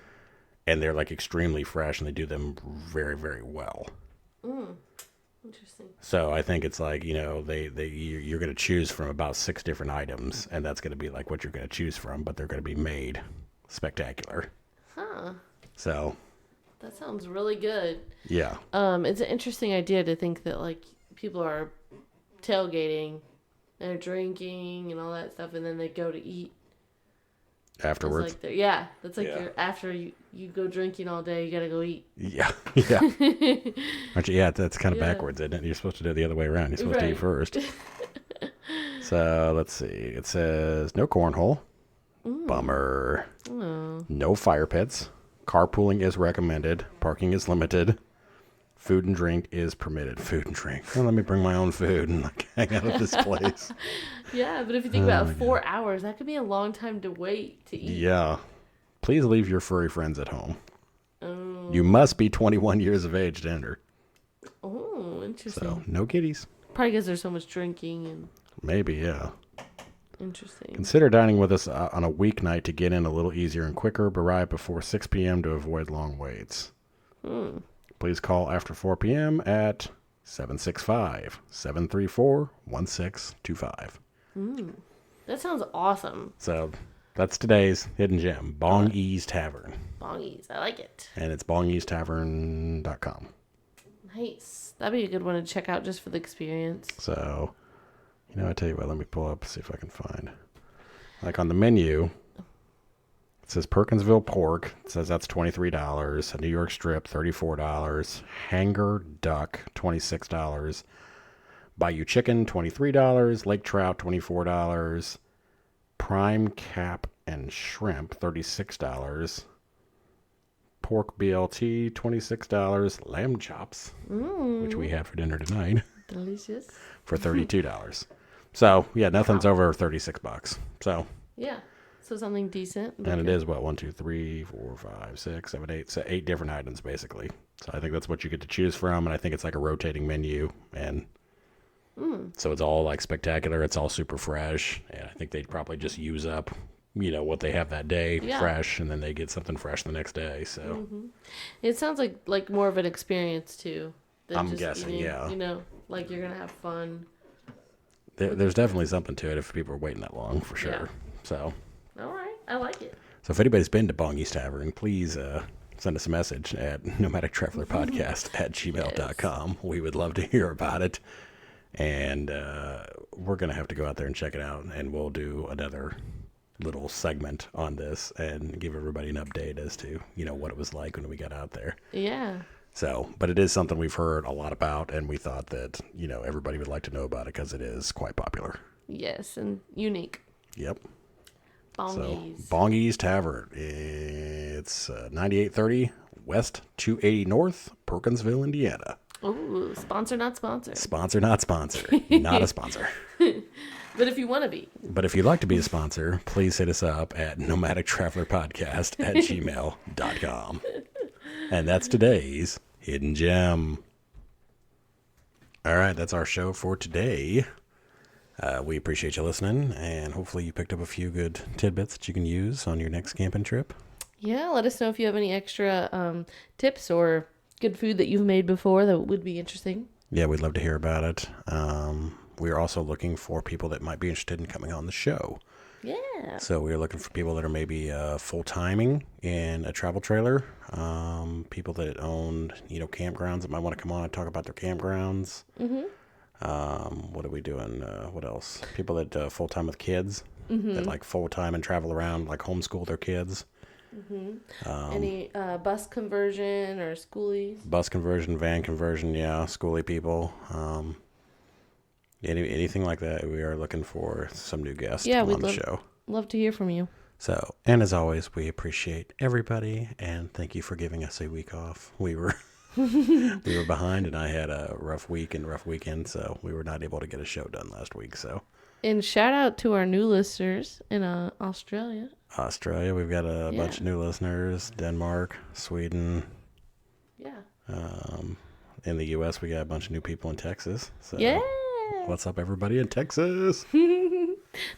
and they're extremely fresh, and they do them very, very well. Interesting. So I think it's you're going to choose from about 6 different items, and that's going to be what you're going to choose from, but they're going to be made spectacular. Huh. So that sounds really good. Yeah. It's an interesting idea to think that people are tailgating, they're drinking and all that stuff, and then they go to eat Afterwards. That's after you go drinking all day, you gotta go eat. Yeah. That's kind of backwards, isn't it? You're supposed to do it the other way around. You're supposed to eat first. So let's see. It says no cornhole. Bummer. Oh. No fire pits. Carpooling is recommended. Parking is limited. Food and drink is permitted. Food and drink. Well, let me bring my own food and hang out at this place. Yeah, but if you think about 4 hours, that could be a long time to wait to eat. Yeah. Please leave your furry friends at home. Oh. You must be 21 years of age to enter. Oh, interesting. So, no kitties. Probably because there's so much drinking and... Maybe, yeah. Interesting. Consider dining with us on a weeknight to get in a little easier and quicker. Arrive before 6 p.m. to avoid long waits. Please call after 4 p.m. at 765-734-1625. That sounds awesome. So that's today's hidden gem, Bong E's Tavern. Bong E's, I like it. And it's bongestavern.com. Nice. That'd be a good one to check out just for the experience. So, I tell you what, let me pull up, see if I can find. On the menu, it says Perkinsville pork. It says that's $23. A New York strip, $34. Hanger duck, $26. Bayou chicken, $23. Lake trout, $24. Prime cap and shrimp, $36. Pork BLT, $26. Lamb chops, which we have for dinner tonight. Delicious. For $32. So, yeah, nothing's over $36. So, yeah. So something decent. And it is 1, 2, 3, 4, 5, 6, 7, 8. So 8 different items basically. So I think that's what you get to choose from, and I think it's a rotating menu, and so it's all spectacular. It's all super fresh, and I think they'd probably just use up, what they have that day fresh, and then they get something fresh the next day. So it sounds like more of an experience too. I'm guessing, yeah. You're gonna have fun. There's definitely something to it if people are waiting that long, for sure. Yeah. So. All right, I like it. So if anybody's been to Bong E's Tavern, please send us a message at nomadictravelerpodcast@gmail.com. Yes. We would love to hear about it. And we're going to have to go out there and check it out. And we'll do another little segment on this and give everybody an update as to, what it was like when we got out there. Yeah. So, but it is something we've heard a lot about, and we thought that, everybody would like to know about it because it is quite popular. Yes, and unique. Yep. Bong E's. Bong E's Tavern. It's 9830 West 280 North, Perkinsville, Indiana. Oh, sponsor, not sponsor. Sponsor, not sponsor. Not a sponsor. But if you want to be. But if you'd like to be a sponsor, please hit us up at nomadictravelerpodcast@gmail.com. And that's today's Hidden Gem. All right, that's our show for today. We appreciate you listening, and hopefully you picked up a few good tidbits that you can use on your next camping trip. Yeah, let us know if you have any extra tips or good food that you've made before that would be interesting. Yeah, we'd love to hear about it. We're also looking for people that might be interested in coming on the show. Yeah. So we're looking for people that are maybe full-timing in a travel trailer, people that own, campgrounds that might want to come on and talk about their campgrounds. Mm-hmm. What are we doing? What else? People that full-time with kids, that full-time and travel around, homeschool their kids. Mm-hmm. Any bus conversion or schoolies? Bus conversion, van conversion, yeah, schoolie people. anything like that, we are looking for some new guests to Yeah, come we'd on the show. love to hear from you. So, and as always, we appreciate everybody, and thank you for giving us a week off. We were behind, and I had a rough week and rough weekend, so we were not able to get a show done last week. So, And shout out to our new listeners in Australia. Australia, we've got a bunch of new listeners. Denmark, Sweden. Yeah. In the U.S., we got a bunch of new people in Texas. So, Yeah. what's up, everybody in Texas?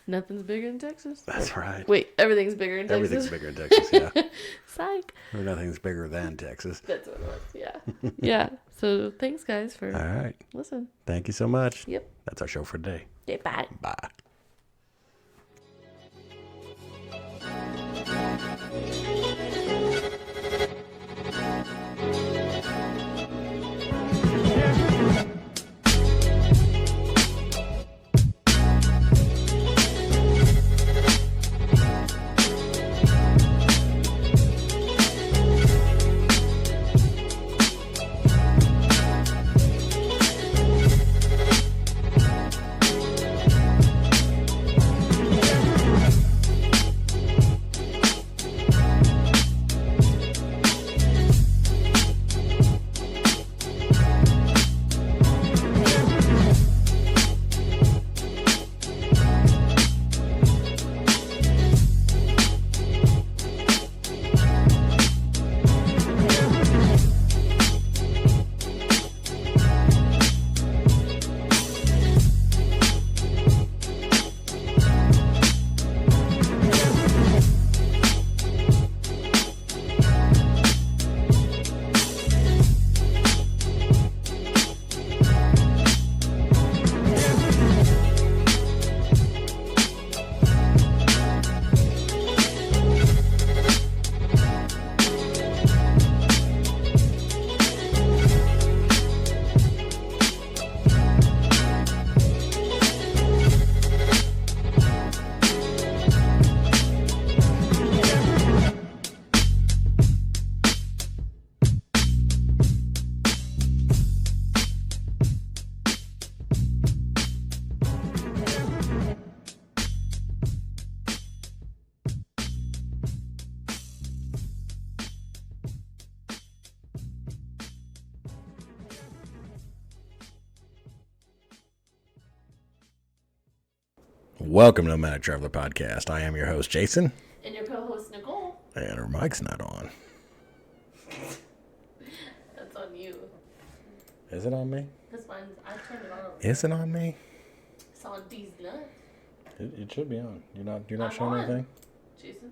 Nothing's bigger than Texas. That's right. Wait, everything's bigger in Texas? Everything's bigger in Texas, yeah. Psych. Or nothing's bigger than Texas. That's what it was, yeah. Yeah. So thanks, guys, for All right. listening. Thank you so much. Yep. That's our show for today. Okay, bye. Bye. Welcome to Nomadic Traveler Podcast. I am your host, Jason. And your co-host, Nicole. And our mic's not on. That's on you. Is it on me? Because I turned it on. Is it on me? It's on these nuts. It should be on. You're not I'm showing on. anything? Jason,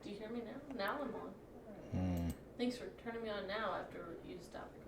do you hear me now? Now I'm on. Thanks for turning me on now after you stopped